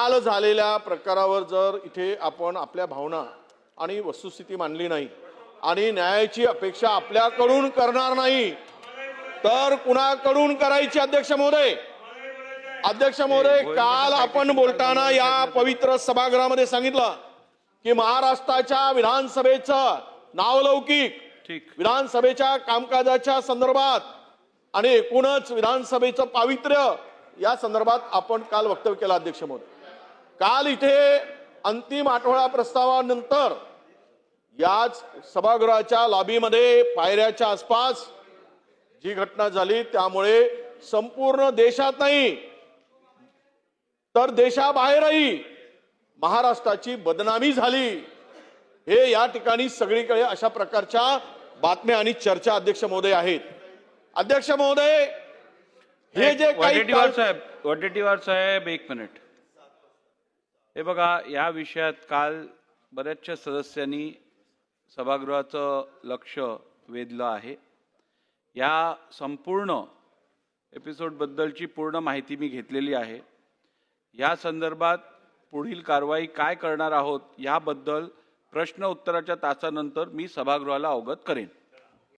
काल झालेल्या प्रकारावर जर इथे आपण आपल्या भावना आणि वस्तुस्थिती मांडली नाही आणि न्यायाची अपेक्षा आपल्याकडून करणार नाही तर कुणाकडून करायची? अध्यक्ष महोदय, काल आपण बोलताना या पवित्र सभागृहामध्ये सांगितलं की महाराष्ट्राच्या विधानसभेचं नावलौकिक विधानसभेच्या कामकाजाच्या संदर्भात आणि एकूणच विधानसभेचं पावित्र्य या संदर्भात आपण काल वक्तव्य केलं. अध्यक्ष महोदय, काल इथे अंतिम आठवडा प्रस्तावानंतर याच सभागृहाच्या लॉबीमध्ये पायऱ्याच्या आसपास जी घटना झाली त्यामुळे संपूर्ण देशात नाही तर देशाबाहेरही महाराष्ट्राची बदनामी झाली. हे या ठिकाणी सगळीकडे अशा प्रकारच्या बातम्या आणि चर्चा अध्यक्ष महोदय आहेत. अध्यक्ष महोदय, हे जे काही वडेट्टीवार साहेब एक मिनिट. हे बघा, या विषयात काल बऱ्याचशा सदस्यांनी सभागृहाचं लक्ष वेधलं आहे. या संपूर्ण एपिसोडबद्दलची पूर्ण माहिती मी घेतलेली आहे. या संदर्भात पुढील कारवाई काय करणार आहोत याबद्दल प्रश्न उत्तराच्या तासानंतर मी सभागृहाला अवगत करेन.